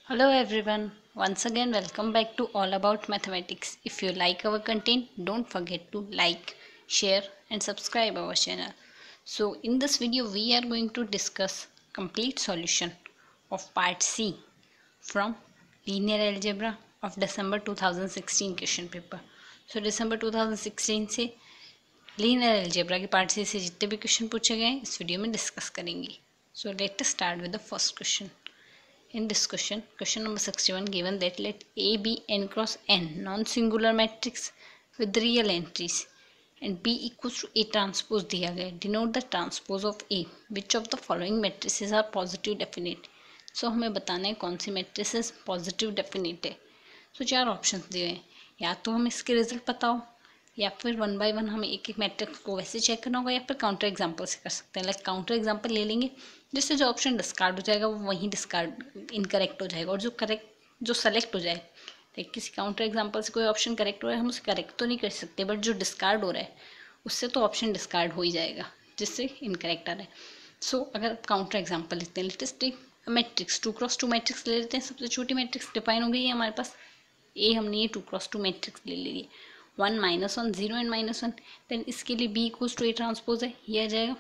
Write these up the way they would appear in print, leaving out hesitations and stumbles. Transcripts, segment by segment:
Hello everyone, once again welcome back to All About Mathematics. If you like our content, don't forget to like, share and subscribe our channel. So in this video we are going to discuss complete solution of part C from linear algebra of December 2016 question paper. So December 2016 से linear algebra के part C से जितने भी question पूछे गए हैं इस video में डिस्कस करेंगे. So let us start with the first question. In this question number 61, given that let A be n cross n non-singular matrix with real entries and B equals to A transpose दिया गया. Denote the transpose of A. Which of the following matrices are positive definite? So हमें बताना है कौन सी matrices positive definite है. So चार options दिए हैं. या तो हमें इसके रिजल्ट पता हो, या फिर वन बाय वन हमें एक एक मैट्रिक्स को वैसे चेक करना होगा, या फिर काउंटर एग्जाम्पल से कर सकते हैं. लाइक काउंटर एग्जाम्पल ले लेंगे, जिससे जो ऑप्शन डिस्कार्ड हो जाएगा वो वहीं डिस्कार्ड इनकरेक्ट हो जाएगा, और जो सेलेक्ट हो जाए, लाइक किसी काउंटर एग्जाम्पल से कोई ऑप्शन करेक्ट हो रहा है, हम उसे करेक्ट तो नहीं कर सकते, बट जो डिस्कार्ड हो रहा है उससे तो ऑप्शन डिस्कार्ड हो ही जाएगा जिससे इनकरेक्ट आ रहा है. सो अगर काउंटर एग्जाम्पल लेते हैं, latest take matrix 2x2 matrix ले लेते हैं. सबसे छोटी मैट्रिक्स डिफाइन हो गई है हमारे पास. ए हमने ये 2x2 मैट्रिक्स ले ली. 1 -1 0 एंड -1. देन इसके लिए B equals to A transpose है, ये आ जाएगा.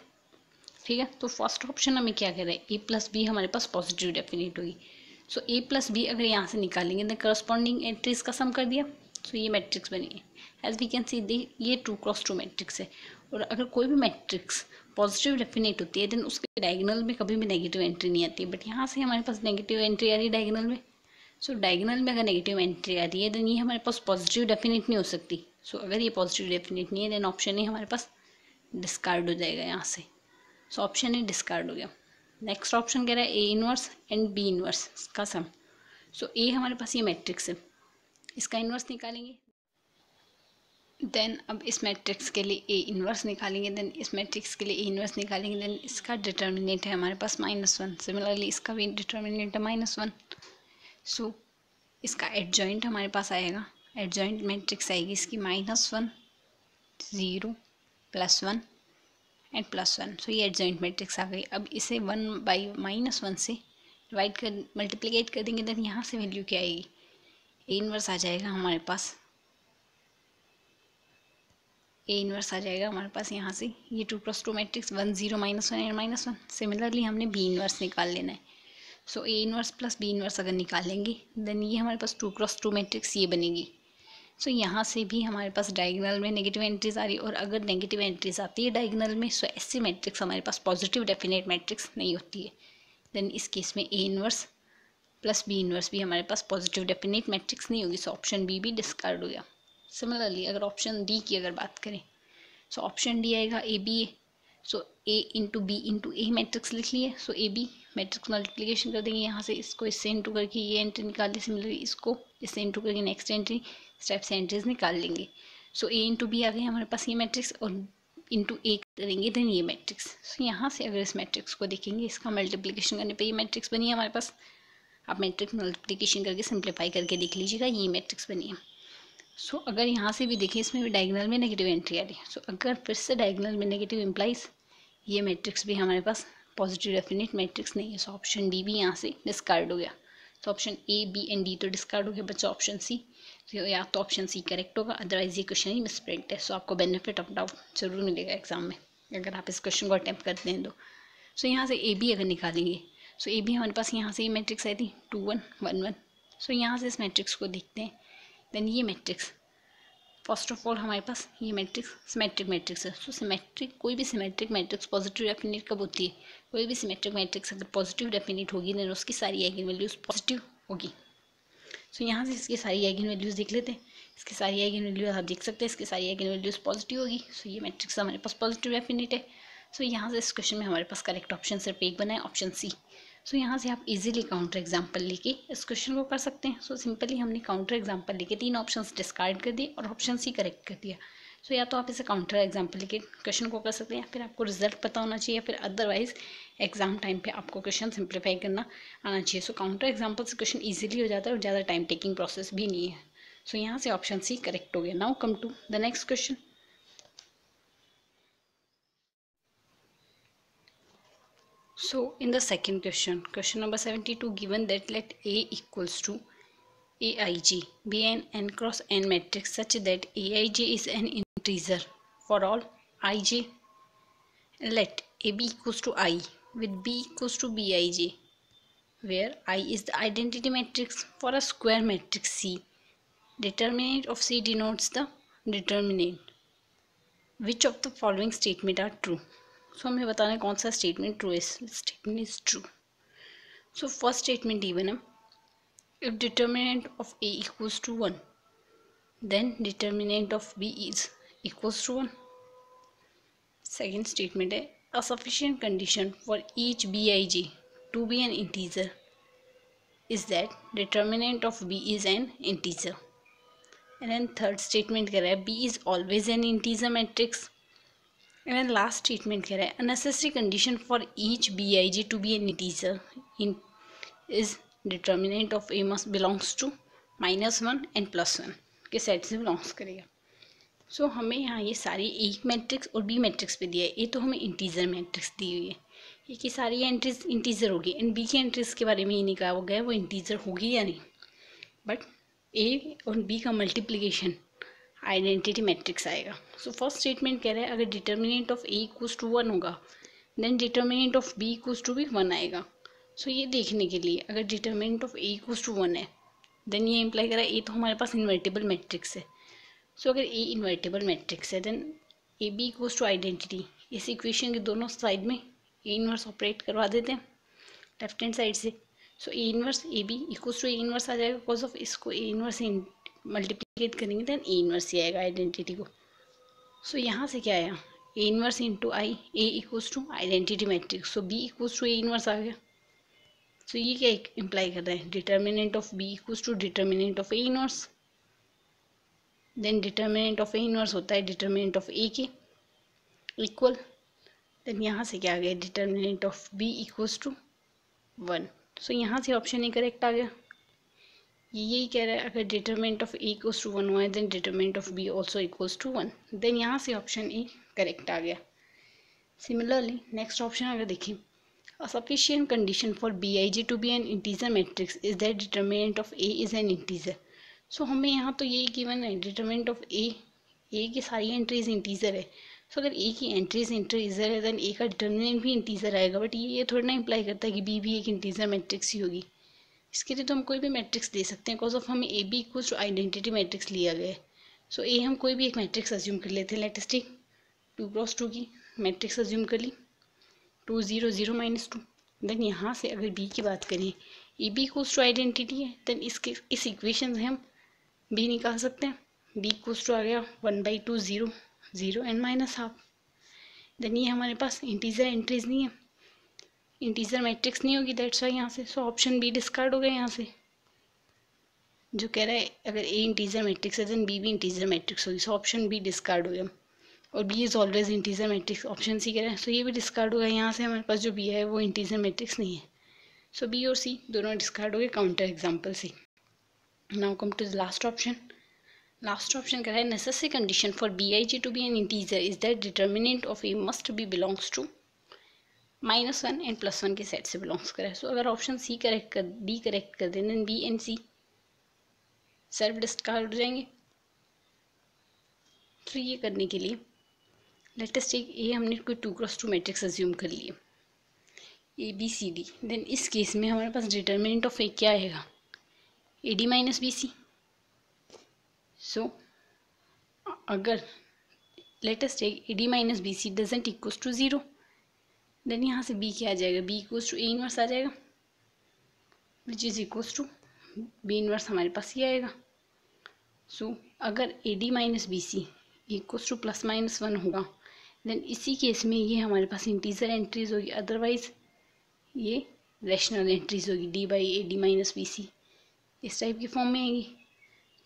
ठीक है, तो फर्स्ट ऑप्शन हमें क्या कह रहा है, ए प्लस बी हमारे पास पॉजिटिव डेफिनेट होगी. सो ए प्लस बी अगर यहाँ से निकालेंगे देन करस्पॉन्डिंग एंट्रीज का सम कर दिया, सो ये मैट्रिक्स बनी है. एज वी कैन सी ये 2x2 मैट्रिक्स है. और अगर कोई भी मैट्रिक्स पॉजिटिव डेफिनेट होती है देन उसके डायगोनल में कभी भी नेगेटिव एंट्री नहीं आती है. बट यहाँ से हमारे पास नेगेटिव एंट्री आ रही है डायगोनल में. सो डायगोनल में अगर नेगेटिव एंट्री आ रही है देन ये हमारे पास पॉजिटिव डेफिनेट नहीं हो सकती. सो अगर ये पॉजिटिव डेफिनेट नहीं है देन ऑप्शन ए हमारे पास डिस्कार्ड हो जाएगा यहाँ से. सो ऑप्शन ए डिस्कार्ड हो गया. नेक्स्ट ऑप्शन कह रहा है A inverse and B inverse का सम. सो ए हमारे पास ये मैट्रिक्स है, इसका इनवर्स निकालेंगे. देन अब इस मैट्रिक्स के लिए ए इनवर्स निकालेंगे, देन इस मैट्रिक्स के लिए ए इनवर्स निकालेंगे. देन इसका डिटर्मिनेंट है हमारे पास -1. सिमिलरली इसका भी डिटर्मिनेंट है -1. सो इसका एडजॉइंट हमारे पास आएगा. एडजॉइंट मैट्रिक्स आएगी इसकी -1 0 +1 एंड +1. सो ये एडजॉइंट मैट्रिक्स आ गई. अब इसे 1/-1 से डिवाइड कर मल्टीप्लिकेट कर देंगे. देन यहाँ से वैल्यू क्या आएगी, ए इनवर्स आ जाएगा हमारे पास. ए इनवर्स आ जाएगा हमारे पास यहाँ से. ये 2x2 मैट्रिक्स 1 0 -1 एंड -1. सिमिलरली हमने बी इनवर्स निकाल लेना है. So A inverse plus B inverse अगर निकालेंगे देन ये हमारे पास 2x2 मैट्रिक्स ये बनेगी. सो यहाँ से भी हमारे पास डायगोनल में नेगेटिव एंट्रीज आ रही है, और अगर नेगेटिव एंट्रीज आती है डायगोनल में सो ऐसी मैट्रिक्स हमारे पास पॉजिटिव डेफिनेट मैट्रिक्स नहीं होती है. देन इस केस में A inverse plus B inverse भी हमारे पास पॉजिटिव डेफिनेट मैट्रिक्स नहीं होगी. सो ऑप्शन बी भी डिस्कार्ड हो गया. सिमिलरली अगर ऑप्शन डी की अगर बात करें, सो ऑप्शन डी आएगा A B A. So A into B into A matrix लिख लिए. So A B matrix multiplication कर देंगे, यहाँ से इसको इससे इंटू करके ये एंट्री निकाल ली. सिमिलरली इसको इससे इंटू करके नेक्स्ट एंट्री स्टेप से एंट्रीज निकाल लेंगे. सो ए इंटू बी आ गई हमारे पास ये मैट्रिक्स, और इंटू ए करेंगे देन ये मैट्रिक्स. सो यहाँ से अगर इस मैट्रिक्स को देखेंगे, इसका मल्टीप्लिकेशन करने पे ये मैट्रिक्स बनी है हमारे पास. आप मैट्रिक्स मल्टीप्लिकेशन करके सिंप्लीफाई करके देख लीजिएगा, ये मैट्रिक्स बनी है. सो अगर यहाँ से भी देखें, इसमें भी डायगोनल में नेगेटिव एंट्री आ रही है. सो अगर फिर से डायगोनल में नेगेटिव इम्प्लाइज ये मैट्रिक्स भी हमारे पास पॉजिटिव डेफिनेट मैट्रिक्स नहीं है. सो ऑप्शन डी भी यहाँ से डिस्कार्ड हो गया. तो option A B and D तो डिस्कार्ड हो गया, बच्चा ऑप्शन सी. तो या तो ऑप्शन सी करेक्ट होगा, अदरवाइज ये क्वेश्चन ही मिसप्रिंट है. सो आपको बेनिफिट ऑफ डाउट जरूर मिलेगा एग्जाम में अगर आप इस क्वेश्चन को अटैम्प्ट करते हैं तो. सो यहाँ से ए बी अगर निकालेंगे, सो ए बी हमारे पास यहाँ से ये मैट्रिक्स आई थी 2 1 1 1. सो यहाँ से इस मैट्रिक्स को देखते हैं. देन ये मैट्रिक्स फर्स्ट ऑफ ऑल हमारे पास ये मैट्रिक्स सिमेट्रिक मैट्रिक्स है. सो सिमेट्रिक कोई भी सिमेट्रिक मैट्रिक्स पॉजिटिव डेफिनेट कब होती है, कोई भी सिमेट्रिक मैट्रिक्स अगर पॉजिटिव डेफिनेट होगी देन उसकी सारी आइगन वैल्यूज पॉजिटिव होगी. सो यहाँ से इसकी सारी आइगन वैल्यूज देख लेते हैं. इसकी सारी आइगन वैल्यूज आप देख सकते हैं, इसकी सारी आइगन वैल्यूज पॉजिटिव होगी. सो ये मैट्रिक्स हमारे पास पॉजिटिव डेफिनेट है. सो यहाँ से इस क्वेश्चन में हमारे पास करेक्ट ऑप्शन सिर्फ एक बना है, ऑप्शन सी. सो यहाँ से आप इजीली काउंटर एग्जाम्पल लेके इस क्वेश्चन को कर सकते हैं. सो सिंपली हमने काउंटर एग्जाम्पल लेके 3 ऑप्शंस डिस्कार्ड कर दिए और ऑप्शन सी करेक्ट कर दिया. सो या तो आप इसे काउंटर एग्जाम्पल लेके क्वेश्चन को कर सकते हैं, या फिर आपको रिजल्ट पता होना चाहिए, या फिर अदरवाइज एग्जाम टाइम पे आपको क्वेश्चन सिंप्लीफाई करना आना चाहिए. सो काउंटर एग्जाम्पल से क्वेश्चन ईजिली हो जाता है और ज़्यादा टाइम टेकिंग प्रोसेस भी नहीं है. सो यहाँ से ऑप्शन सी करेक्ट हो गया. Now come to the next question. So in the second question, question number 72, given that let A equals to AIJ be an n cross n matrix such that AIJ is an integer for all ij, let AB equals to I with B equals to Bij, where I is the identity matrix for a square matrix C. Determinant of C denotes the determinant. Which of the following statement are true? So हमें बताना है कौन सा statement true है. Statement is true. So first statement given है, if determinant of A equals to 1, then determinant of B is equals to 1. Second statement है, a sufficient condition for each Bij to be an integer is that determinant of B is an integer. And then third statement कह रहा है B is always an integer matrix. And then last statement कह रहा है a necessary condition for each Bij to be an integer is determinant of A must belongs to -1 and +1 के सेट से belongs करेगा. सो हमें यहाँ ये सारी ए मैट्रिक्स और बी मैट्रिक्स पे दिया है. ए तो हमें इंटीजर मैट्रिक्स दी हुई है, ए की सारी एंट्रीज इंटीजर होगी एंड बी की एंट्रीज के बारे में ये नहीं कहा गया वो इंटीजर होगी या नहीं, बट ए और बी का मल्टीप्लिकेशन आइडेंटिटी मैट्रिक्स आएगा. सो फर्स्ट स्टेटमेंट कह रहा है अगर determinant of A equals to 1 होगा then determinant of B equals to भी 1 आएगा. सो ये देखने के लिए अगर determinant of A equals to 1 है देन ये इम्प्लाई कर रहा है ए तो हमारे पास इन्वर्टेबल मैट्रिक्स है. सो अगर ए इन्वर्टेबल मैट्रिक्स है then A B equals to identity, इस इक्वेशन के दोनों साइड में ए इनवर्स ऑपरेट करवा देते हैं लेफ्ट हैंड साइड से. So A inverse A B equals to A inverse आ जाएगा, बिकॉज ऑफ इसको ए इनवर्स से मल्टीप्लिकेट करेंगे देन ए इनवर्स ही आएगा आइडेंटिटी को. सो यहाँ से क्या आया, A inverse into I, A equals to identity matrix, so B equals to A inverse आ गया. सो ये क्या इम्प्लाई कर रहा है, determinant of B equals to determinant of A inverse. Then determinant of A inverse होता है determinant of ए के इक्वल. देन यहाँ से क्या आ गया, determinant of B equals to 1. So यहाँ से ऑप्शन ए करेक्ट आ गया. यही कह रहा है अगर determinant of A equals to 1 हुआ है then determinant of B also equals to 1. Then यहाँ से ऑप्शन ए करेक्ट आ गया. सिमिलरली नेक्स्ट ऑप्शन अगर देखें, a sufficient condition for Bij to be an integer matrix is that determinant of A is an integer. सो हमें यहाँ तो यही गिवन है डिटर्मिनेंट ऑफ ए की सारी एंट्रीज इंटीजर है. सो अगर ए की एंट्रीज इंटीजर है देन ए का डिटर्मिनेंट भी इंटीजर आएगा, बट ये थोड़ा ना इम्प्लाई करता है कि बी भी एक इंटीजर मैट्रिक्स ही होगी. इसके लिए तो हम कोई भी मैट्रिक्स दे सकते हैं, बिकॉज ऑफ हमें A B equals to identity matrix लिया गया है. सो ए हम कोई भी एक मैट्रिक्स अज्यूम कर लेते हैं. लेट अस टेक 2x2 की मैट्रिक्स अज्यूम कर ली 2 0 0 -2. देन यहाँ से अगर बी की बात करें A B equals to identity है देन इस इक्वेशन से हम बी निकाल सकते हैं. बी इक्वल्स टू आ गया 1/2 0 0 एंड -12. देन ये हमारे पास इंटीजर एंट्रीज नहीं है, इंटीजर मैट्रिक्स नहीं होगी, दैट्स वाई यहाँ से. सो ऑप्शन बी डिस्कार्ड हो गया यहाँ से, जो कह रहा है अगर ए इंटीजर मैट्रिक्स है देन बी भी इंटीजर मैट्रिक्स होगी. सो ऑप्शन बी डिस्कार्ड हो गया. और B is always integer matrix option C कह रहा है. सो ये भी डिस्कार्ड हो गया. यहाँ से हमारे पास जो बी है वो इंटीजर मैट्रिक्स नहीं है. सो बी और सी दोनों डिस्कार्ड हो गए काउंटर एग्जाम्पल से. Now come to the last option. Last option कह रहा है necessary condition for Bij to be an integer is that determinant of A must be belongs to -1 and +1 के सेट से बिलोंग्स करे. सो अगर ऑप्शन सी करेक्ट कर D correct कर दें then B and C self discard हो जाएंगे. तो ये करने के लिए लेट अस टेक ए, हमने कोई 2x2 मैट्रिक्स अज्यूम कर लिए A B C D. Then इस केस में हमारे पास डिटर्मिनेंट ऑफ ए क्या आएगा, A D minus B C. So अगर let us take A D minus B C doesn't equals to 0 then यहाँ से बी क्या आ जाएगा, B equals to A inverse आ जाएगा which is equals to B inverse हमारे पास ही आएगा. सो अगर A D minus B C equals to +-1 होगा देन इसी केस में ये हमारे पास इंटीजर एंट्रीज होगी, अदरवाइज ये रैशनल एंट्रीज होगी. D by a D minus B c इस टाइप की फॉर्म में आएगी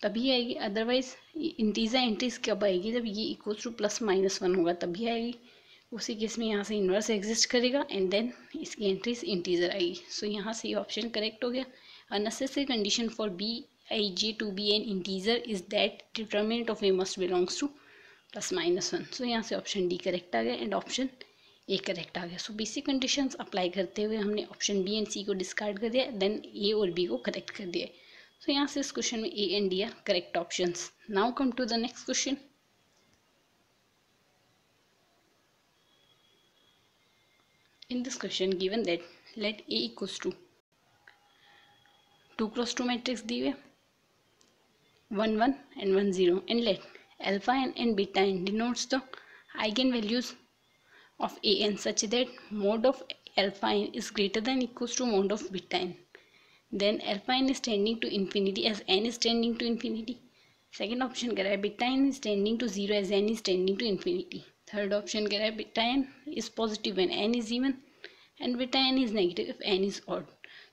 तभी आएगी, अदरवाइज इंटीजर एंट्रीज कब आएगी, जब ये इक्वल्स टू +-1 होगा तभी आएगी. उसी केस में यहाँ से इन्वर्स एग्जिस्ट करेगा एंड देन इसकी एंट्रीज इंटीजर आएगी. सो यहाँ से ये ऑप्शन करेक्ट हो गया. Uh necessary condition for Bij to be an integer is that determinant of A must belongs to +-1. So यहाँ से ऑप्शन डी करेक्ट आ गया एंड ऑप्शन ए करेक्ट आ गया। सो बेसिक कंडीशंस अप्लाई करते हुए हमने ऑप्शन बी एंड सी को डिस्कार्ड कर दिया, देन ए और बी को करेक्ट कर दिया। सो यहाँ से इस क्वेश्चन में A and D are correct options. Now come to the next question. In this question given that let A equals to 2 cross 2 matrix दी हुई 1 1 and 1 0 and let alpha and beta n denotes the eigenvalues of A n such that mode of alpha n is greater than equals to mode of beta n. Then alpha n is tending to infinity as n is tending to infinity. Second option कह रहा है beta n is tending to 0 as n is tending to infinity. Third option कह रहा है beta n is positive when n is even and beta n is negative if n is odd.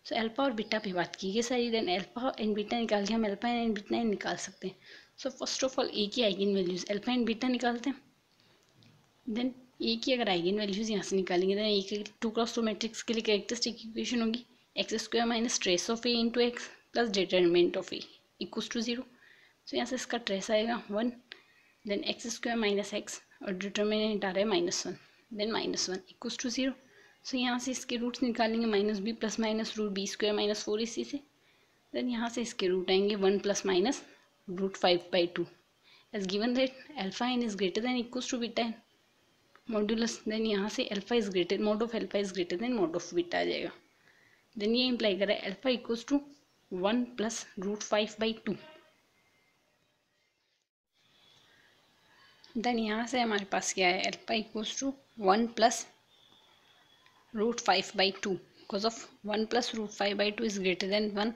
So alpha और beta पे बात की है सारी, then alpha and beta निकाल के हम अल्फा एंड बीटा निकाल सकते हैं। सो फर्स्ट ऑफ ऑल ए की eigen values alpha and beta निकालते हैं। देन ए की अगर आइगन वैल्यूज यहाँ से निकालेंगे देन ए के 2 क्रॉस 2 मैट्रिक्स के लिए कैरेक्टरिस्टिक इक्वेशन होगी x square minus trace of A into x plus determinant of A equals to 0। So यहाँ से इसका ट्रेस आएगा 1, then x square minus x और डिटरमिनेंट आ रहा है -1, देन -1 इक्वल्स टू 0। सो यहाँ से इसके रूट्स निकालेंगे minus b plus minus root b square minus 4 इसी से। देन यहाँ से इसके रूट आएंगे 1 plus minus root 5/2 as given that alpha n is greater than equals to beta n modulus. Then यहाँ से alpha is greater mod of alpha is greater than mod of beta आ जाएगा। Then ये imply कर रहा है alpha equals to 1 plus root 5/2। Then यहाँ से हमारे पास क्या है alpha equals to 1 plus root 5/2 because of 1 plus root 5/2 is greater than 1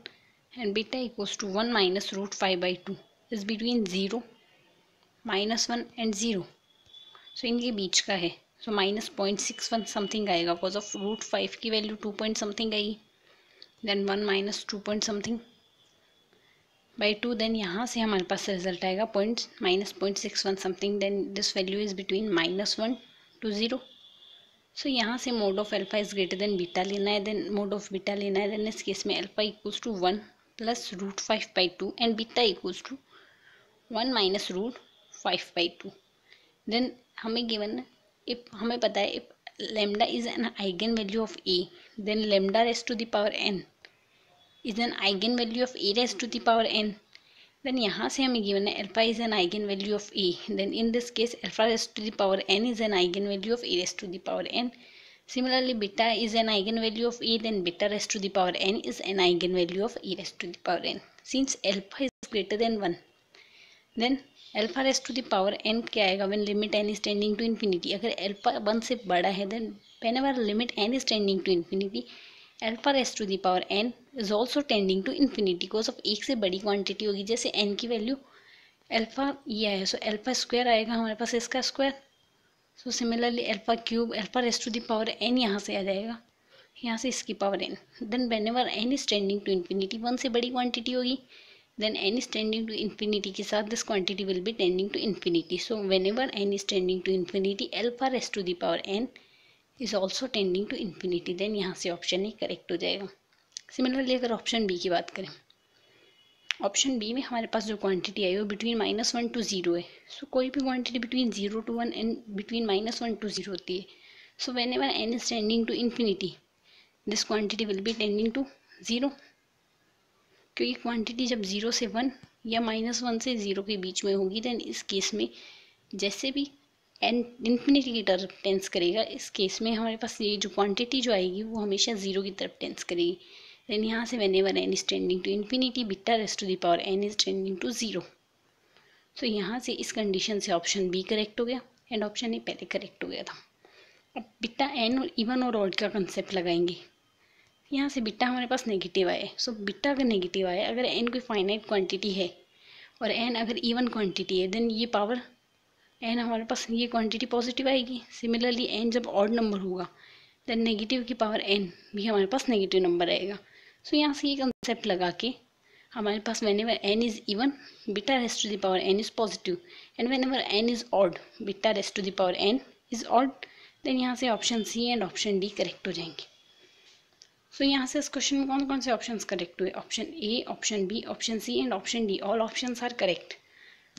and beta equals to 1 minus root 5/2 is between 0 -1 and 0। so इनके बीच का है। so -0.61 समथिंग आएगा बिकॉज ऑफ रूट 5 की वैल्यू 2 पॉइंट समथिंग आएगी, then 1 minus 2 point something by 2, then यहाँ से हमारे पास रिजल्ट आएगा -0.61 something, then this value is between -1 to 0। So यहाँ से mod of alpha is greater than beta लेना है, देन मोड ऑफ बीटा लेना है, देन इस केस में alpha equals to 1 plus root 5/2 and beta equals to 1 minus root 5/2। Then हमें given है इफ हमें पता है if lambda is an eigen value of A then lambda raise to the power n is an eigen value of A raise to the power n. Then यहाँ से हमें given है alpha is an eigen value of A, then in this case alpha raise to the power n is an eigen value of A raise to the power n. Similarly beta is an eigen value of A, then beta raise to the power n is an eigen value of A raise to the power n. Since alpha is greater than 1 then alpha raise to the power n क्या आएगा when limit n is tending to infinity. अगर alpha 1 से बड़ा है then whenever limit n is tending to infinity alpha raise to the power n is also tending to infinity because of एक से बड़ी quantity होगी। जैसे एन की वैल्यू अल्फा ये है सो अल्फा स्क्वायर आएगा हमारे पास इसका square. So similarly alpha cube alpha raise to the power n यहाँ से आ जाएगा, यहाँ से इसकी power n. Then whenever n is tending to infinity 1 से बड़ी क्वांटिटी होगी then n is tending to infinity के साथ this quantity will be tending to infinity. So whenever n is tending to infinity alpha raise to the power n is also tending to infinity. Then यहाँ से option A correct हो जाएगा। Similarly अगर option B की बात करें, option B में हमारे पास जो क्वांटिटी आई वो बिटवीन -1 to 0 है। सो कोई भी quantity between 0 to 1 and between -1 to 0 होती है। So when n is tending to infinity this quantity will be tending to 0, क्योंकि क्वांटिटी जब 0 से 1 या -1 से 0 के बीच में होगी देन इस केस में जैसे भी एन इन्फिनिटी की तरफ टेंस करेगा इस केस में हमारे पास ये जो क्वांटिटी जो आएगी वो हमेशा 0 की तरफ टेंस करेगी। देन यहाँ से whenever n is tending to infinity beta raise to the power n is tending to 0। So यहाँ से इस कंडीशन से ऑप्शन बी करेक्ट हो गया एंड ऑप्शन ए पहले करेक्ट हो गया था। अब बीटा एन और इवन और ऑड का कंसेप्ट लगाएंगे। यहाँ से बीटा हमारे पास नेगेटिव आए, सो बीटा अगर नेगेटिव आए अगर एन कोई फाइनाइट क्वांटिटी है और एन अगर इवन क्वांटिटी है देन ये पावर एन हमारे पास ये क्वांटिटी पॉजिटिव आएगी। सिमिलरली एन जब ऑड नंबर होगा देन नेगेटिव की पावर एन भी हमारे पास नेगेटिव नंबर आएगा। सो यहाँ से ये कंसेप्ट लगा के हमारे पास whenever n is even beta raise to the power n is positive and whenever n is odd beta raise to the power n is odd. Then यहाँ से option C and option D correct हो जाएंगे। सो यहाँ से इस question में कौन कौन से ऑप्शंस करेक्ट हुए, option A, option B, option C and option D, all options are correct.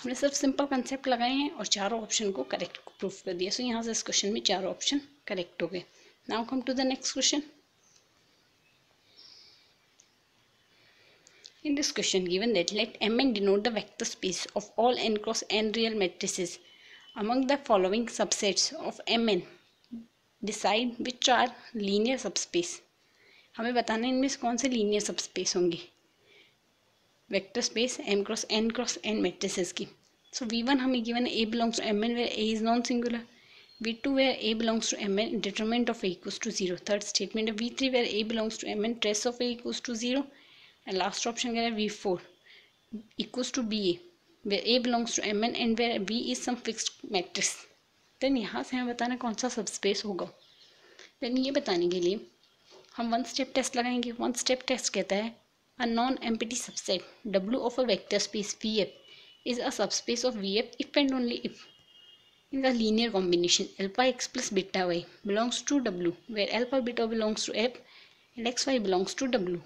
हमने सिर्फ सिंपल कंसेप्ट लगाए हैं और चारों ऑप्शन को करेक्ट प्रूफ कर दिया। सो यहाँ से इस क्वेश्चन में चारों ऑप्शन करेक्ट हो गए। Now come to the next question. In this question given that let Mn denote the vector space of all n cross n real matrices among the following subsets of Mn, decide which are linear subspace। हमें बताना है इनमें से कौन से linear subspace होंगे vector space cross n matrices की। So V1 हमें गिवन है A belongs to Mn where A is non singular, V2 where A belongs to Mn determinant of A equals to 0, third statement है V3 where A belongs to Mn trace of A equals to 0, and last option कह रहा है V4 equals to BA where A belongs to Mn and where B is some fixed matrix। Then यहाँ से हमें बताना कौन सा subspace होगा। देन ये बताने के लिए हम वन स्टेप टेस्ट लगाएंगे। वन स्टेप टेस्ट कहता है a non-empty subset W of a vector space Vf is a subspace of Vf if and only if in the linear combination alpha x plus beta y belongs to W where alpha beta belongs to F and xy belongs to W।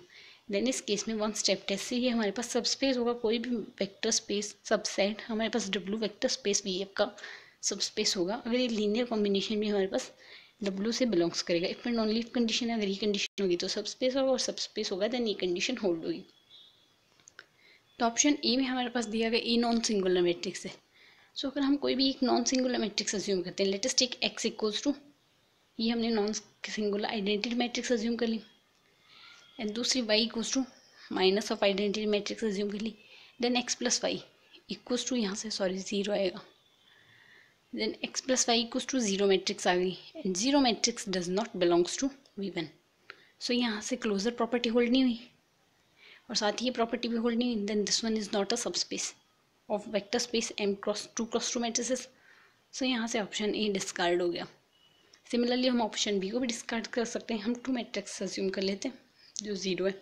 Then इस case में one step test से ही हमारे पास subspace होगा कोई भी vector space subset हमारे पास W vector space Vf का सबस्पेस होगा अगर ये लीनियर कॉम्बिनेशन में हमारे पास W से बिलोंग्स करेगा। If and only if condition है, अगर ये कंडीशन होगी तो सबस्पेस होगा और सबस्पेस होगा देन ये कंडीशन होल्ड होगी। तो ऑप्शन ए में हमारे पास दिया गया ए नॉन सिंगुलर मैट्रिक्स है। सो अगर हम कोई भी एक नॉन सिंगुलर मैट्रिक्स अज्यूम करते हैं, let us take X equals to, ये हमने non singular identity matrix assume कर ली, एंड दूसरी Y equals to minus of identity matrix assume कर ली, then X plus Y equals to यहाँ से ज़ीरो आएगा, then x plus y equals to zero matrix आ गई and zero matrix does not belongs to V1। So यहाँ से closure property hold नहीं हुई और साथ ही ये प्रॉपर्टी भी होल्ड नहीं हुई, then this one is not a subspace of vector space M cross two matrices. So यहाँ से ऑप्शन ए डिस्कार्ड हो गया। सिमिलरली हम ऑप्शन बी को भी डिस्कार्ड कर सकते हैं। हम टू मैट्रिक्स अज्यूम कर लेते हैं जो जीरो है,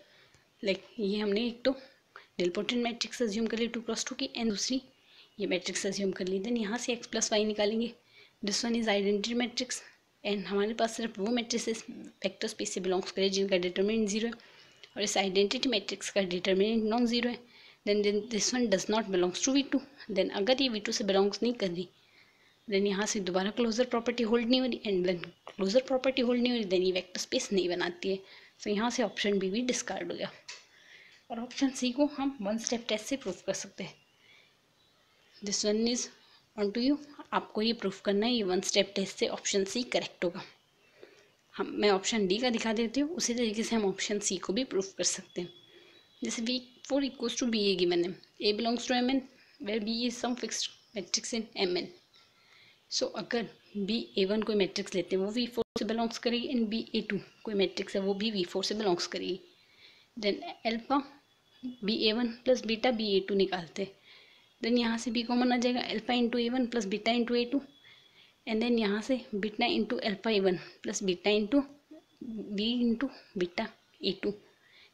लाइक ये हमने एक तो निलपोटेंट मैट्रिक्स अज्यूम कर ली 2x2 की एंड दूसरी ये मैट्रिक्स अज्यूम कर ली। देन यहाँ से x प्लस वाई निकालेंगे, this one is identity matrix and हमारे पास सिर्फ वो मैट्रिसेस वेक्टर स्पेस से बिलोंग्स करे जिनका डिटरमिनेंट जीरो है और इस आइडेंटिटी मैट्रिक्स का डिटरमिनेंट नॉन जीरो है। Then this one does not belongs to V2। Then अगर ये V2 से बिलोंग्स नहीं कर रही देन यहाँ से दोबारा क्लोजर प्रॉपर्टी होल्ड नहीं हो रही and then closure property hold नहीं हो रही देन ये वेक्टर स्पेस नहीं बनाती है। सो यहाँ से ऑप्शन बी भी डिस्कार्ड हो गया और ऑप्शन सी को हम वन स्टेप टेस्ट से प्रूव कर सकते हैं। This one is on to you, आपको ये प्रूफ करना है, ये वन स्टेप टेस्ट से ऑप्शन सी करेक्ट होगा। मैं ऑप्शन डी का दिखा देती हूँ, उसी तरीके से हम ऑप्शन सी को भी प्रूफ कर सकते हैं। जैसे V4 equals to B A given है, A belongs to Mn where B is some fixed matrix in Mn। So अगर BA1 कोई मैट्रिक्स लेते हैं वो V4 से बिलोंग्स करेगी एंड BA2 कोई मैट्रिक्स है वो भी V4 से बिलोंग्स करेगी। Then alpha BA1 plus beta BA2 निकालते हैं, देन यहाँ से बी कॉमन आ जाएगा, alpha into A1 plus beta into A2 and then यहाँ से beta into alpha A1 plus beta into B into beta A2।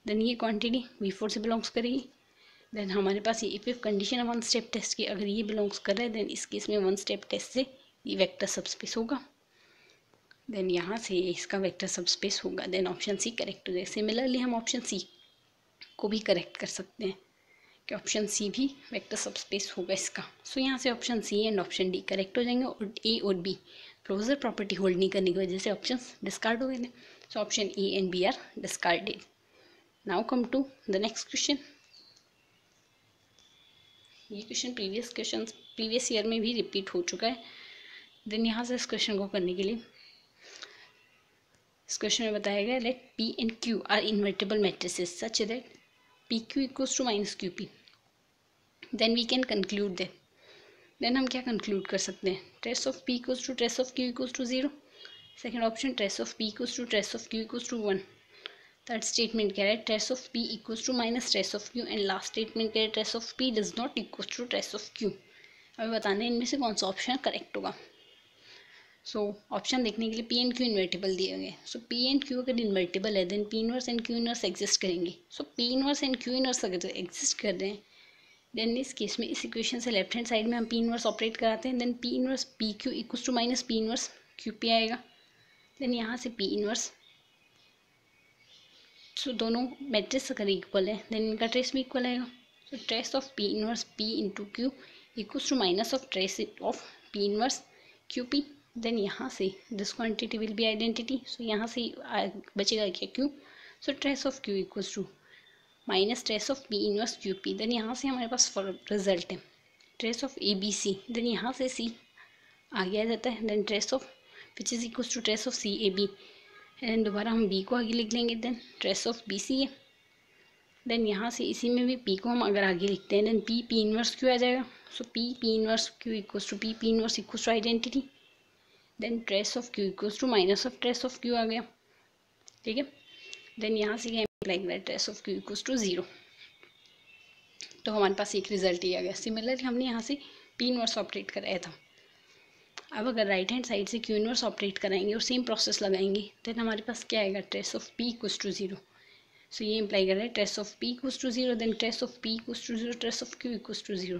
Then ये क्वांटिटी V4 से बिलोंग्स करेगी। देन हमारे पास ये इफ कंडीशन है वन स्टेप टेस्ट की, अगर ये बिलोंग्स कर रहा है देन इस केस में वन स्टेप टेस्ट से ये वेक्टर सबस्पेस होगा। देन यहाँ से इसका वेक्टर सबस्पेस होगा, देन ऑप्शन सी करेक्ट हो जाएगा। सिमिलरली हम ऑप्शन सी को भी करेक्ट कर सकते हैं कि ऑप्शन सी भी वेक्टर सबस्पेस होगा इसका। सो यहाँ से option C and option D correct हो जाएंगे और ए और बी क्लोजर प्रॉपर्टी होल्ड नहीं करने की वजह से ऑप्शन डिस्कार्ड हो गए थे। So option A and B are discarded. Now come to the next question. ये क्वेश्चन प्रीवियस ईयर में भी रिपीट हो चुका है। देन यहाँ से इस क्वेश्चन को करने के लिए इस क्वेश्चन में बताया गया let P and Q are invertible matrices such that PQ equals to minus QP, then we can conclude that. देन हम क्या कंक्लूड कर सकते हैं, trace of P equals to trace of Q equals to 0। Second option trace of P equals to trace of Q equals to 1। Third statement कह रहा है trace of P equals to minus trace of Q and last statement कह रहा है trace of P does not equals to trace of Q। हमें बताना है इनमें से कौन सा ऑप्शन करेक्ट होगा। सो ऑप्शन देखने के लिए P एंड Q इन्वर्टिबल दिए गए। सो P एंड Q अगर इन्वर्टिबल है then P inverse and Q inverse exist करेंगे। So P inverse and Q inverse अगर एग्जिस्ट कर रहे हैं देन इस केस में इस इक्वेशन से लेफ्ट हैंड साइड में हम P इनवर्स ऑपरेट कराते हैं, then P inverse PQ equals to minus P inverse QP आएगा। देन यहाँ से P इनवर्स, सो दोनों मैट्रिक्स अगर इक्वल है देन इनका ट्रेस भी इक्वल आएगा। So trace of P inverse P into Q equals to minus of trace of P inverse Q P. Then यहाँ से this quantity will be identity, so यहाँ से बचेगा क्या Q, so trace of Q equals to minus trace of P inverse Q P. Then यहाँ से हमारे पास रिजल्ट है trace of A B C, then यहाँ से सी आगे आ जाता है, then trace of which is equals to trace of C A B, and दोबारा हम बी को आगे लिख लेंगे, then trace of B C है। देन यहाँ से इसी में भी पी को हम अगर आगे लिखते हैं, then P P inverse Q आ जाएगा, so P P inverse Q equals to P P inverse equals to identity, then trace of Q equals to minus of trace of Q आ गया, ठीक है। देन यहाँ से क्या इम्प्लाई कर trace of Q equals to 0, तो हमारे पास एक रिजल्ट ही आ गया। सिमिलरली हमने यहाँ से पी इनवर्स ऑपरेट कराया था, अब अगर राइट हैंड साइड से क्यू इनवर्स ऑपरेट कराएंगे और सेम प्रोसेस लगाएंगे, देन हमारे पास क्या आएगा trace of P equals to 0। So ये इम्प्लाई कर रहा है trace of P equals to 0, then trace of P equals to 0, trace of Q equals to 0,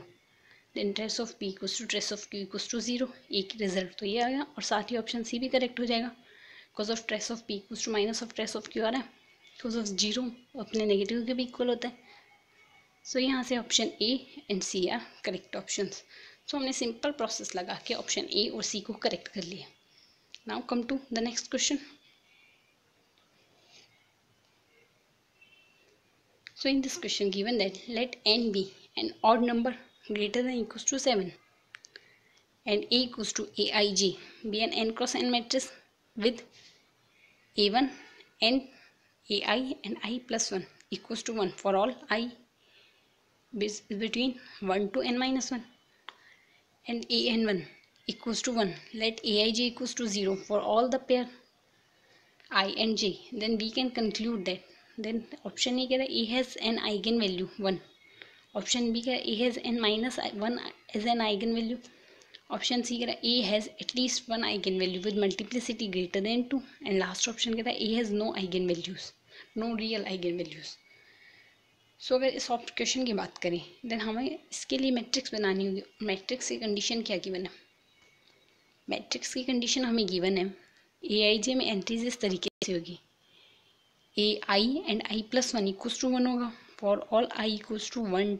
then trace of P equals to trace of Q equals to 0। एक result तो ये आ गया, और साथ ही ऑप्शन सी भी करेक्ट हो जाएगा, because of trace of P equals to minus of trace of Q आ रहा है, बिकॉज ऑफ 0 अपने नेगेटिव के भी इक्वल होता है। सो यहाँ से option A and C are correct options. So हमने सिंपल प्रोसेस लगा के ऑप्शन ए और सी को करेक्ट कर लिया। Now come to the next question. So in this question given that let n be an odd number greater than equals to 7 and a equals to aij be an n cross n matrix with a1 n ai and i plus 1 equals to 1 for all I between 1 to n minus 1 and a n 1 equals to 1, let aij equals to 0 for all the pair I and j, then we can conclude that, then option A कह रहा है A has an eigen value 1, option B कह रहा है A has an minus 1 as an eigen value, option C कह रहा है A has at least 1 eigen value with multiplicity greater than 2, and last option कह रहा है A has no eigen values, no real eigen values. So अगर इस question की बात करें, देन हमें इसके लिए मैट्रिक्स बनानी होगी। मैट्रिक्स की कंडीशन क्या गिवन है, मैट्रिक्स की कंडीशन हमें गिवन है ए आई जे में एंट्रीज इस तरीके से होगी, A I and I plus 1 equals to 1 होगा for all I equals to 1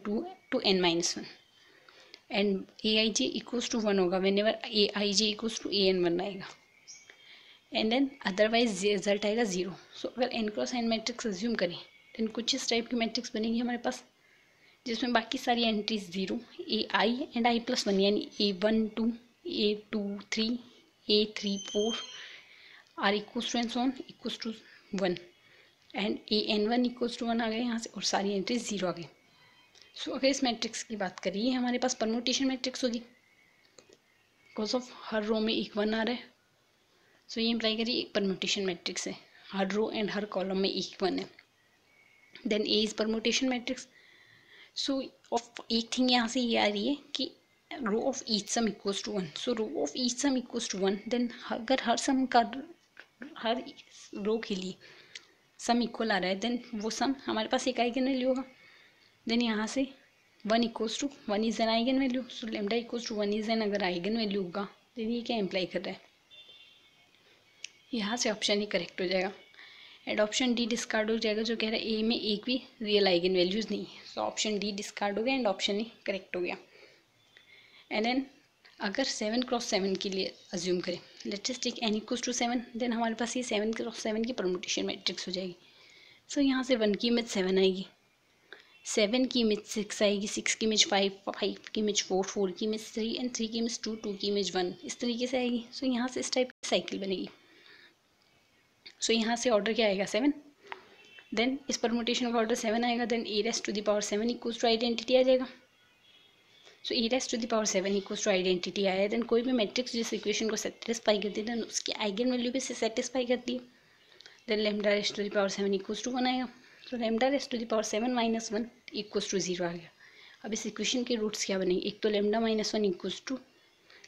to N minus 1, and A I J equals to 1 होगा whenever A I J equals to A N 1 आएगा, and then otherwise result आएगा 0। So अगर n cross n matrix assume करें, देन कुछ इस type की matrix बनेगी हमारे पास, जिसमें बाकी सारी entries 0, a I and I plus 1 यानी A1 2 A2 3 A3 4 are equals to and so on equals to 1, and a N 1 equals to 1 आ गए यहाँ से, और सारी एंट्रीज 0 आ गई। सो अगर इस मैट्रिक्स की बात करिए, हमारे पास परमुटेशन मैट्रिक्स होगी, बिकॉज ऑफ हर रो में एक 1 आ रहा है, सो ये इम्प्लाई करिए एक परमुटेशन मैट्रिक्स है, हर रो एंड हर कॉलम में एक 1 है, then A is permutation matrix. So of एक थिंग यहाँ से ये आ रही है कि row of each sum equals to 1, so row of each sum equals to 1, then अगर हर सम का हर रो के लिए सम इक्वल आ रहा है, देन वो सम हमारे पास एक आइगन वैल्यू होगा, देन यहाँ से 1 equals to 1 is an eigen value, so lambda equals to 1 is an अगर आइगन वैल्यू होगा, देन ये क्या इम्प्लाई कर रहा है, यहाँ से ऑप्शन ही करेक्ट हो जाएगा, एंड ऑप्शन डी डिस्कार्ड हो जाएगा जो कह रहा है ए में एक भी रियल आइगन वैल्यूज़ नहीं है, सो ऑप्शन डी डिस्कार्ड हो गया एंड ऑप्शन ही करेक्ट हो गया। एंड देन अगर 7 क्रॉस 7 के लिए अज्यूम करें, let's just take n equals to 7, then हमारे पास ये 7 क्रॉस 7 की परमुटेशन मैट्रिक्स हो जाएगी। सो यहाँ से 1 की इमेज 7 आएगी, 7 की इमेज 6 आएगी, 6 की इमेज 5, 5 की इमेज 4, 4 की इमेज 3 एंड 3 की इमेज 2, 2 की इमेज 1, इस तरीके से आएगी। सो यहाँ से इस टाइप की साइकिल बनेगी। सो यहाँ से ऑर्डर क्या आएगा 7, देन इस परमुटेशन का ऑर्डर 7 आएगा, then A raised to the power 7 equals to identity आ जाएगा। So A raised to the power 7 equals to identity आया, देन कोई भी मैट्रिक्स जिस इक्वेशन को सेटिस्फाई करती है, देन उसकी आइगन वैल्यू भी से सेटिस्फाई करती है, then lambda raised to the power 7 equals to 1 आएगा। तो lambda raised to the power 7 minus 1 equals to 0 आ गया। अब इस इक्वेशन के रूट्स क्या बनेंगे, एक तो lambda minus 1 equals to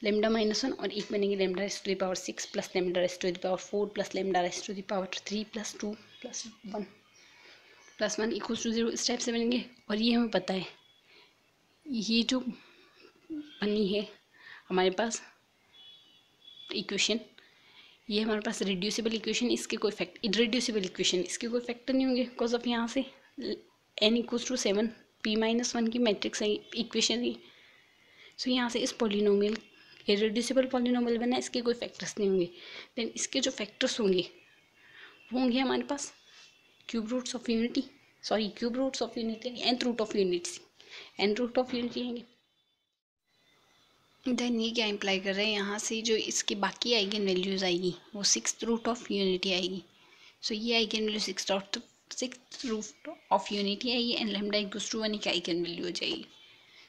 lambda minus 1, और एक बनेंगे lambda raised to the power 6 plus lambda raised to the power 4 plus lambda raised to the power 3 plus 2 plus 1 equals to 0, इस टाइप से बनेंगे। और ये हमें पता है, ये जो बनी है हमारे पास इक्वेशन, ये हमारे पास रिड्यूसिबल इक्वेशन, इसके कोई इरेड्यूसिबल इक्वेशन, इसके कोई फैक्टर नहीं होंगे, बिकॉज ऑफ यहाँ से n इक्वल्स टू 7 p-1 की मैट्रिक्स है इक्वेशन है। सो यहाँ से इस पॉलिनोमियल इरेड्यूसिबल पॉलिनोमियल बना, इसके कोई फैक्टर्स नहीं होंगे। देन इसके जो फैक्टर्स होंगे वो होंगे हमारे पास cube roots of unity, cube roots of unity nth root of unity, nth root of unity आएंगे। देन ये क्या इम्प्लाई कर रहे हैं, यहाँ से जो इसकी बाकी आइगन वैल्यूज़ आएगी वो सिक्स्थ रूट ऑफ यूनिटी आएगी। सो ये eigen value sixth root of unity आएगी एंड लैम्डा इक्वल्स टू 1 की आइगन वैल्यू हो जाएगी।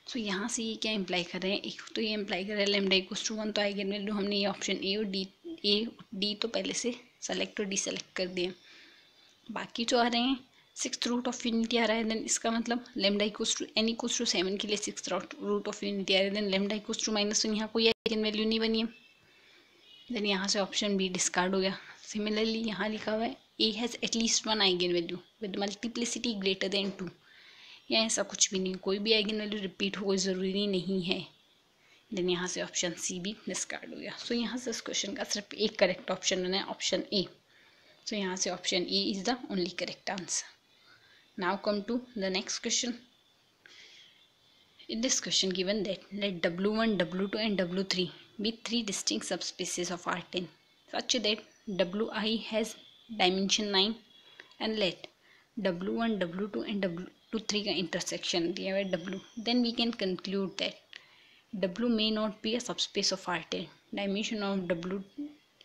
सो यहाँ से ये क्या इम्प्लाई कर रहे हैं, एक तो ये इम्प्लाई कर रहे हैं लैम्डा इक्वल्स टू 1, तो आइगन वैल्यू हमने ये ऑप्शन ए और डी तो पहले से सेलेक्ट और डी सेलेक्ट कर दिए। बाकी जो आ रहे हैं सिक्स्थ रूट ऑफ यूनिटी आ रहा है, देन इसका मतलब lambda equals to n equals to 7 के लिए सिक्स्थ रूट ऑफ यूनिटी आ रहा है, देन लैम्डा इक्वल्स टू -1, यहाँ कोई आइगन वैल्यू नहीं बनी है। देन यहाँ से ऑप्शन बी डिस्कार्ड हो गया। सिमिलरली यहाँ लिखा हुआ है A has at least 1 eigen value with multiplicity greater than 2, या ऐसा कुछ भी नहीं, कोई भी आइगन वैल्यू रिपीट हो कोई ज़रूरी नहीं है। देन यहाँ से ऑप्शन सी भी डिस्कार्ड हो गया। सो यहाँ से इस क्वेश्चन का सिर्फ एक करेक्ट ऑप्शन बना है, ऑप्शन ए। सो यहाँ से option A is the only correct answer. Now come to the next question. In this question given that let W1, W2 and W3 be 3 distinct subspecies of R10 such that Wi has dimension 9 and let W1, W2 and W3 का intersection दिया हुआ है W, then we can conclude that W may not be a subspace of R10. Dimension of W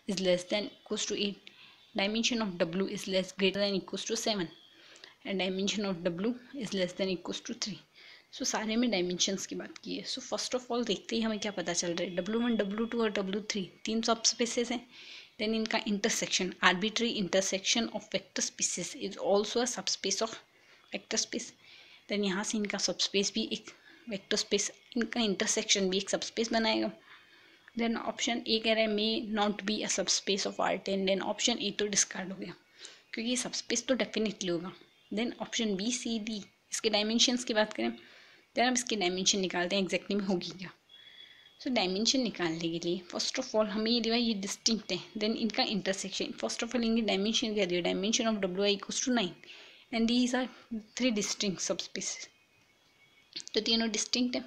is less than equals to 8. Dimension of W is greater than equals to 7. And dimension of W is less than equals to 3। So सारे में dimensions की बात की है। So first of all देखते ही हमें क्या पता चल रहा है, W1, W2 और W3 तीन सब स्पेसेस हैं। देन इनका intersection, arbitrary intersection of vector spaces is also a subspace of vector space. Then यहाँ से इनका सबस्पेस भी एक वेक्टर स्पेस, इनका इंटरसेक्शन भी एक सबस्पेस बनाएगा। देन ऑप्शन ए कह रहा है may not be a subspace of R10, then option A तो डिस्कार्ड हो गया क्योंकि ये सबस्पेस तो डेफिनेटली होगा। Then option B C D, इसके डायमेंशंस की बात करें, देन हम इसके डायमेंशन निकालते हैं एग्जैक्टली में होगी क्या। सो डायमेंशन निकालने के लिए फर्स्ट ऑफ ऑल हमें ये दिया ये डिस्टिंक्ट है, देन इनका इंटरसेक्शन, फर्स्ट ऑफ ऑल इनकी डायमेंशन क्या दिया, dimension of W equals to 9 and these are 3 distinct subspaces, तो तीनों डिस्टिंक्ट है।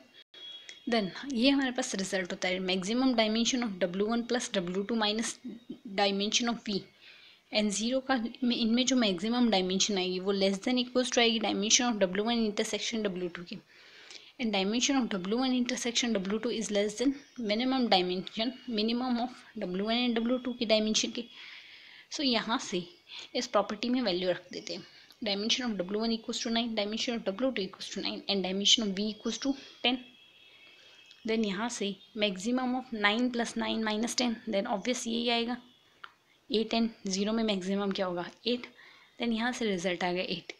देन ये हमारे पास रिजल्ट होता है maximum dimension of W1 plus W2 minus dimension of V and 0 का इनमें जो मैक्सिमम डायमेंशन आएगी वो लेस देन इक्वल्स टू आएगी dimension of W1 intersection W2 की, and dimension of W1 intersection W2 is less then minimum of W1 and W2 की dimension की। सो यहाँ से इस प्रॉपर्टी में वैल्यू रख देते हैं, dimension of W1 equals to 9, dimension of W2 equals to 9 and dimension of V equals to 10। Then यहाँ से maximum of 9 plus 9 minus 10, then obvious यही आएगा 8 एंड 0 में मैक्सिमम क्या होगा 8, देन यहाँ से रिजल्ट आ गया 8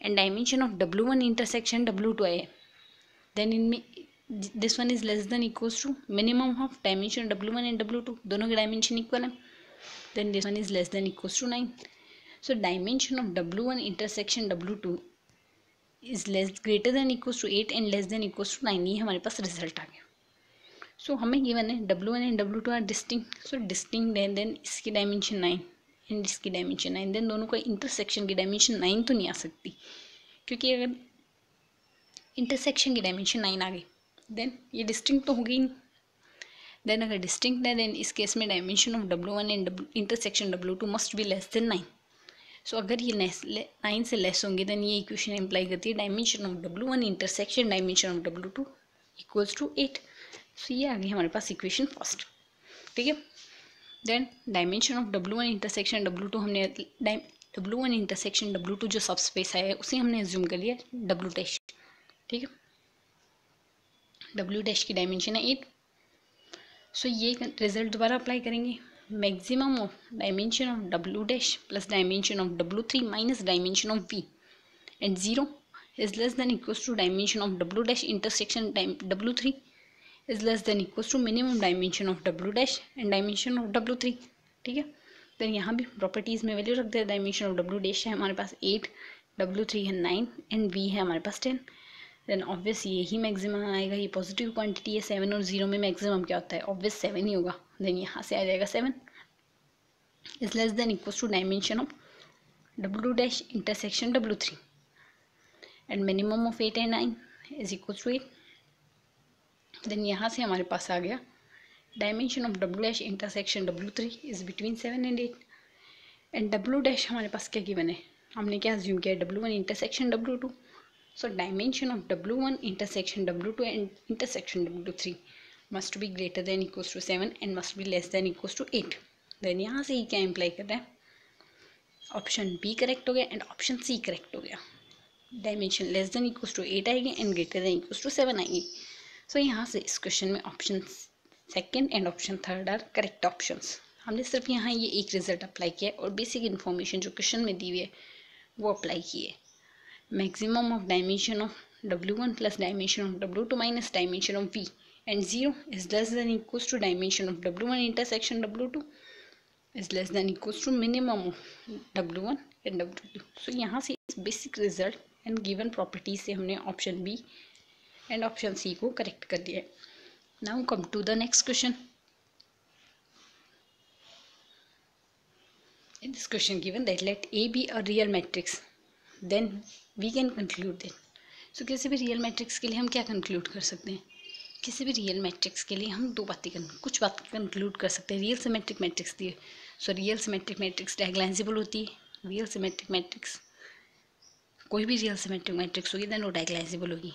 and dimension of W1 intersection W2 है, देन इनमें this one is less than equals to minimum of dimension W1 and W2, दोनों के डायमेंशन इक्वल है, then this one is less than equals to 9। So dimension of W1 intersection W2 is greater than equals to 8 and less than equals to 9, ये हमारे पास result आ गया। सो हमें given है W1 and W2 are distinct, so distinct है, then इसकी dimension 9 and इसकी dimension 9, then दोनों का इंटरसेक्शन की डायमेंशन 9 तो नहीं आ सकती क्योंकि अगर इंटरसेक्शन की डायमेंशन 9 आ गई देन ये डिस्टिंक्ट तो हो गई। देन अगर डिस्टिंक्ट है देन इस केस में dimension of W1 and intersection W2 must be less then 9। सो अगर ये 9 से लेस होंगे देन ये इक्वेशन इम्प्लाई करती है dimension of W1 intersection dimension of W2 equals to 8। So ये आ गई हमारे पास इक्वेशन फर्स्ट, ठीक है। Then dimension of W1 intersection W2 हमने W1 इंटरसेक्शन W2 जो सब स्पेस है उसे हमने एज्यूम कर लिया W डैश, ठीक है। W डैश की डायमेंशन है 8। सो ये रिजल्ट दोबारा अप्लाई करेंगे, maximum of dimension of W dash plus dimension of W3 minus dimension of V and 0 is less than equals to dimension of W dash intersection W3 is less than equals to minimum dimension of W dash and dimension of W3, ठीक है। Then यहाँ भी properties में value रख दे, dimension of W dash है हमारे पास 8, W3 है 9 and V है हमारे पास 10, देन ऑब्वियस यही मैक्सिमम आएगा, ये पॉजिटिव क्वांटिटी है 7 और 0 में मैक्सिमम क्या होता है ऑब्वियस 7 ही होगा, देन यहाँ से आ जाएगा 7 is less than equals to dimension of W dash intersection W3 and minimum of 8 and 9 is equals to 8। Then यहाँ से हमारे पास आ गया dimension of W dash intersection W3 is between 7 and 8 and W dash हमारे पास क्या given है, हमने क्या अज्यूम किया W1 intersection W2. So dimension of W1 intersection W2 and intersection W3 must be greater than equals to 7 and must be less than equals to 8. Then यहाँ से ये क्या इम्प्लाई कर रहा है, ऑप्शन बी करेक्ट हो गया एंड ऑप्शन सी करेक्ट हो गया. Dimension less than equals to 8 आएगी and greater than equals to 7 आएगी. सो यहाँ से इस क्वेश्चन में option second and option third are correct options. हमने सिर्फ यहाँ ये एक रिजल्ट अप्लाई किया है और बेसिक इन्फॉर्मेशन जो क्वेश्चन में दी हुई है वो अप्लाई की है. Maximum of dimension of W1 plus dimension of W2 minus dimension of V and 0 is less than equals to dimension of W1 intersection W2 is less than equals to minimum of W1 and W2. So यहाँ से इस basic result and given properties से हमने option B and option C को correct कर दिया है. Now come to the next question. In this question given that let A be a real matrix, then we can conclude that. So किसी भी real matrix के लिए हम क्या कंक्लूड कर सकते हैं, किसी भी रियल मैट्रिक्स के लिए हम कुछ बात कंक्लूड कर सकते हैं. रियल सिमेट्रिक मैट्रिक्स दिए, so real symmetric matrix diagonalisable होती है. रियल सिमेट्रिक मैट्रिक्स कोई भी रियल सिमेट्रिक मैट्रिक्स होगी देन वो डायगोनलाइजेबल होगी,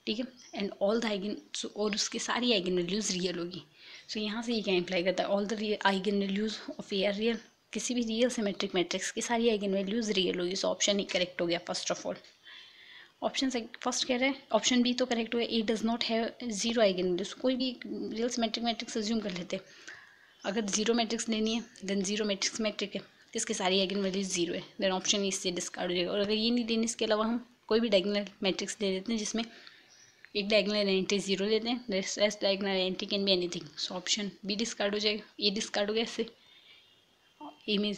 ठीक है. एंड ऑल द आइगन और उसकी सारी आइगन वैल्यूज रियल होगी. सो यहाँ से ये क्या इम्प्लाई करता है, all the eigen values of A R real. किसी भी रियल सिमेट्रिक मैट्रिक्स की सारी आइगन वैल्यूज रियल होगी. सो ऑप्शन ही करेक्ट हो गया first of all. Option first कह रहा है, ऑप्शन बी तो करेक्ट हो गया, A does not have zero eigen values. कोई भी रियल सिमेट्रिक मैट्रिक्स अज्यूम कर लेते हैं. अगर जीरो मैट्रिक्स लेनी है देन जीरो मैट्रिक्स मैट्रिक है, इसकी सारी आइगन वैल्यूज जीरो है, देन ऑप्शन इससे डिस्कार्ड हो जाएगा. और अगर ये नहीं लेनी, इसके अलावा हम कोई भी डायगोनल मैट्रिक्स ले लेते हैं जिसमें एक डायगोनल एंट्री जीरो लेते हैं, rest diagonal entry can be anything. So option B discard हो जाएगा. ये डिस्कार्ड हो गया, इससे ए में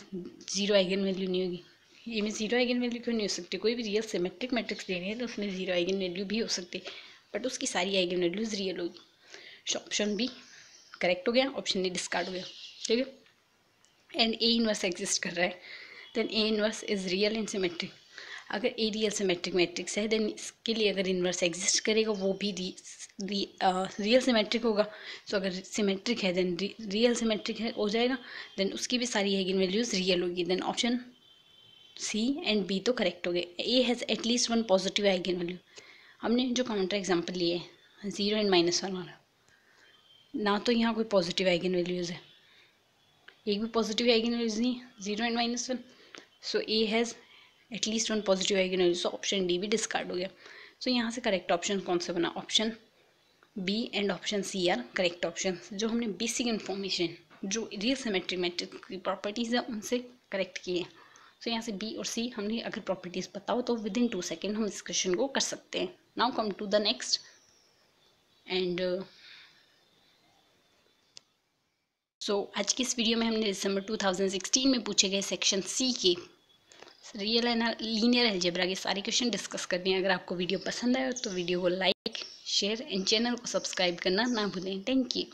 जीरो आइगन वैल्यू नहीं होगी. ए में जीरो आइगन वैल्यू क्यों नहीं हो सकती, कोई भी रियल सिमेट्रिक मैट्रिक्स लेनी है तो उसमें जीरो आइगन वैल्यू भी हो सकती है, बट उसकी सारी आइगन वैल्यूज रियल होगी. सो ऑप्शन बी करेक्ट हो गया, ऑप्शन डी डिस्कार्ड हो गया, ठीक है. एंड ए इनवर्स एग्जिस्ट कर रहा है, then A inverse is real and symmetric. अगर ए रियल सिमेट्रिक मैट्रिक्स है देन इसके लिए अगर इन्वर्स एग्जिस्ट करेगा वो भी रियल सिमेट्रिक होगा. सो अगर सिमेट्रिक है देन रियल सिमेट्रिक है हो जाएगा, देन उसकी भी सारी आइगन वैल्यूज रियल होगी. Then option C and B तो करेक्ट हो गए. A has at least one positive eigen value. हमने जो काउंटर एग्जाम्पल लिए है 0 एंड -1 वाला, ना तो यहाँ कोई पॉजिटिव आइगन वैल्यूज है, एक भी पॉजिटिव आइगन वैल्यूज नहीं है, 0 and -1. So A has at least one positive eigen value. So option D भी डिस्कार्ड हो गया. सो यहाँ से करेक्ट ऑप्शन कौन सा बना, option B and option C are correct option. जो हमने बेसिक इन्फॉर्मेशन जो रियल सिमेट्रिक मैट्रिक्स की प्रॉपर्टीज़ है उनसे करेक्ट किए. सो यहाँ से बी और सी हमने अगर प्रॉपर्टीज़ बताओ तो विद इन 2 सेकेंड हम इस क्वेश्चन को कर सकते हैं. Now come to the next. And so आज की इस वीडियो में हमने दिसंबर 2016 में पूछे गए सेक्शन सी के रियल एंड लीनियर अलजेब्रा के सारे क्वेश्चन डिस्कस कर दिए. अगर आपको वीडियो पसंद आया तो वीडियो को लाइक शेयर एंड चैनल को सब्सक्राइब करना ना भूलें. Thank you.